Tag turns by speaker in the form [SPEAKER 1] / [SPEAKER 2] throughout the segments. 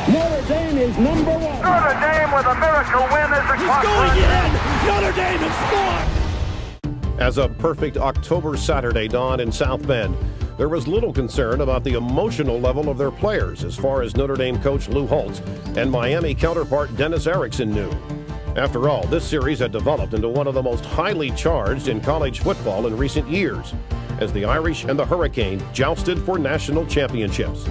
[SPEAKER 1] Notre Dame is number one.
[SPEAKER 2] Notre Dame with a miracle win as the
[SPEAKER 1] He's going in. Notre Dame has scored.
[SPEAKER 3] As a perfect October Saturday dawned in South Bend, there was little concern about the emotional level of their players as far as Notre Dame coach Lou Holtz and Miami counterpart Dennis Erickson knew. After all, this series had developed into one of the most highly charged in college football in recent years, as the Irish and the Hurricane jousted for national championships.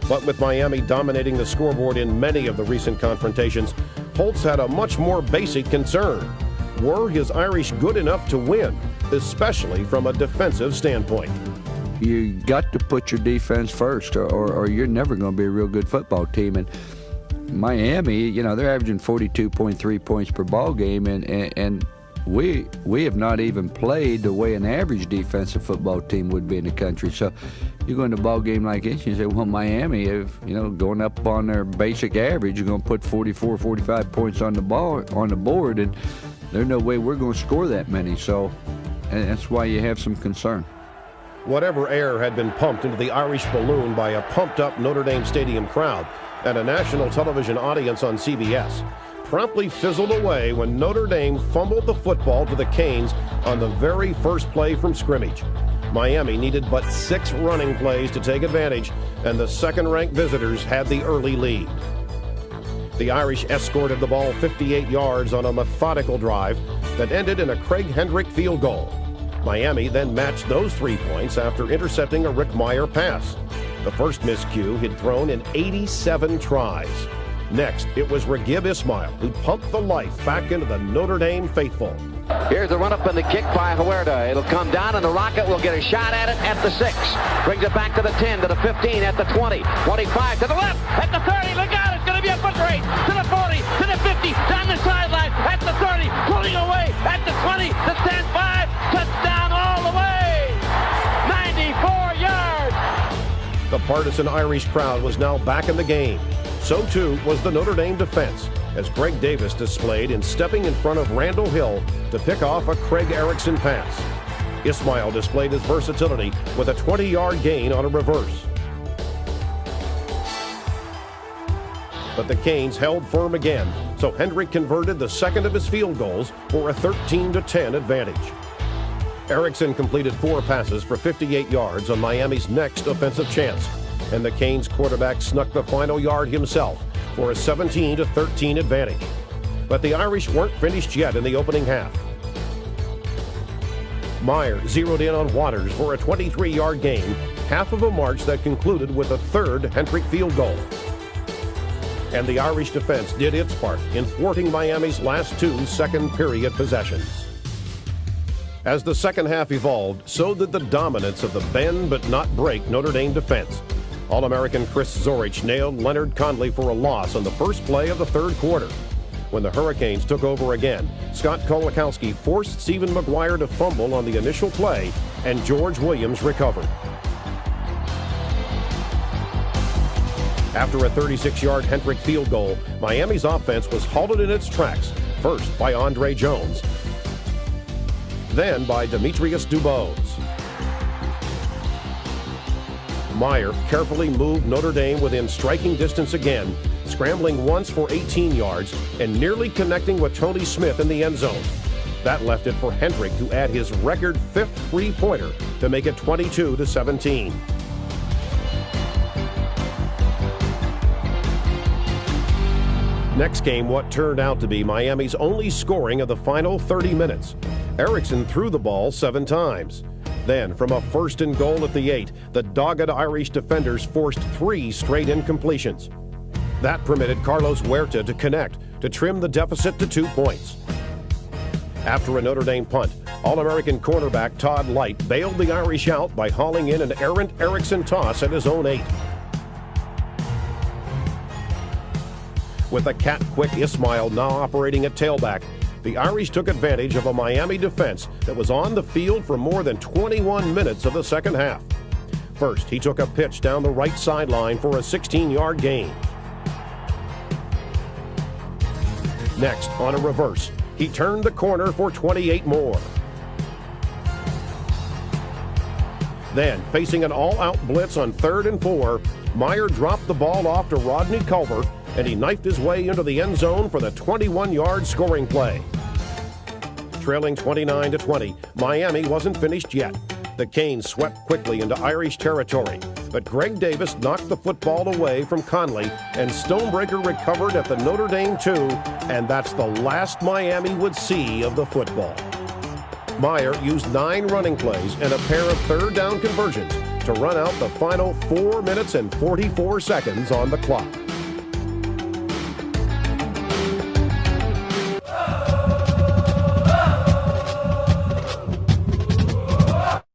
[SPEAKER 3] But with Miami dominating the scoreboard in many of the recent confrontations, Holtz had a much more basic concern. Were his Irish good enough to win, especially from a defensive standpoint?
[SPEAKER 4] You got to put your defense first, or you're never going to be a real good football team. And Miami, they're averaging 42.3 points per ball game, and we have not even played the way an average defensive football team would be in the country. So you go into a ball game like this, you say, well, Miami, if going up on their basic average, you're going to put 44, 45 points on the board, and there's no way we're going to score that many. So and that's why you have some concern.
[SPEAKER 3] Whatever air had been pumped into the Irish balloon by a pumped-up Notre Dame Stadium crowd and a national television audience on CBS promptly fizzled away when Notre Dame fumbled the football to the Canes on the very first play from scrimmage. Miami needed but 6 running plays to take advantage, and the second-ranked visitors had the early lead. The Irish escorted the ball 58 yards on a methodical drive that ended in a Craig Hendrick field goal. Miami then matched those 3 points after intercepting a Rick Meyer pass. The first miscue he'd thrown in 87 tries. Next, it was Raghib Ismail who pumped the life back into the Notre Dame faithful.
[SPEAKER 5] Here's the run-up and the kick by Huerta. It'll come down, and the Rocket will get a shot at it at the 6. Brings it back to the 10, to the 15, at the 20, 25, to the left, at the 30. Look out, it's going to be a foot race. To the 40, to the 50, down the sideline, at the 30, pulling away, at the 20, the 10, 5, touchdown all the way. 94 yards.
[SPEAKER 3] The partisan Irish crowd was now back in the game. So too was the Notre Dame defense, as Greg Davis displayed in stepping in front of Randall Hill to pick off a Craig Erickson pass. Ismail displayed his versatility with a 20-yard gain on a reverse. But the Canes held firm again, so Hendrick converted the second of his field goals for a 13-10 advantage. Erickson completed 4 passes for 58 yards on Miami's next offensive chance, and the Canes quarterback snuck the final yard himself for a 17-13 advantage. But the Irish weren't finished yet in the opening half. Meyer zeroed in on Waters for a 23-yard gain, half of a march that concluded with a third Hendrick field goal. And the Irish defense did its part in thwarting Miami's last 2 second-period possessions. As the second half evolved, so did the dominance of the bend-but-not-break Notre Dame defense. All-American Chris Zorich nailed Leonard Conley for a loss on the first play of the third quarter. When the Hurricanes took over again, Scott Kolakowski forced Stephen McGuire to fumble on the initial play, and George Williams recovered. After a 36-yard Hendrick field goal, Miami's offense was halted in its tracks, first by Andre Jones, then by Demetrius Dubose. Meyer carefully moved Notre Dame within striking distance again, scrambling once for 18 yards and nearly connecting with Tony Smith in the end zone. That left it for Hendrick to add his record 5th three-pointer to make it 22-17. Next came what turned out to be Miami's only scoring of the final 30 minutes. Erickson threw the ball 7 times. Then, from a 1st and goal at the 8, the dogged Irish defenders forced 3 straight incompletions. That permitted Carlos Huerta to connect to trim the deficit to 2 points. After a Notre Dame punt, All-American cornerback Todd Light bailed the Irish out by hauling in an errant Erickson toss at his own 8. With a cat-quick Ismail now operating at tailback, the Irish took advantage of a Miami defense that was on the field for more than 21 minutes of the second half. First, he took a pitch down the right sideline for a 16-yard gain. Next, on a reverse, he turned the corner for 28 more. Then, facing an all-out blitz on 3rd and 4, Meyer dropped the ball off to Rodney Culver, and he knifed his way into the end zone for the 21-yard scoring play. Trailing 29-20, Miami wasn't finished yet. The Canes swept quickly into Irish territory, but Greg Davis knocked the football away from Conley, and Stonebreaker recovered at the Notre Dame 2, and that's the last Miami would see of the football. Meyer used 9 running plays and a pair of third down conversions to run out the final 4 minutes and 44 seconds on the clock.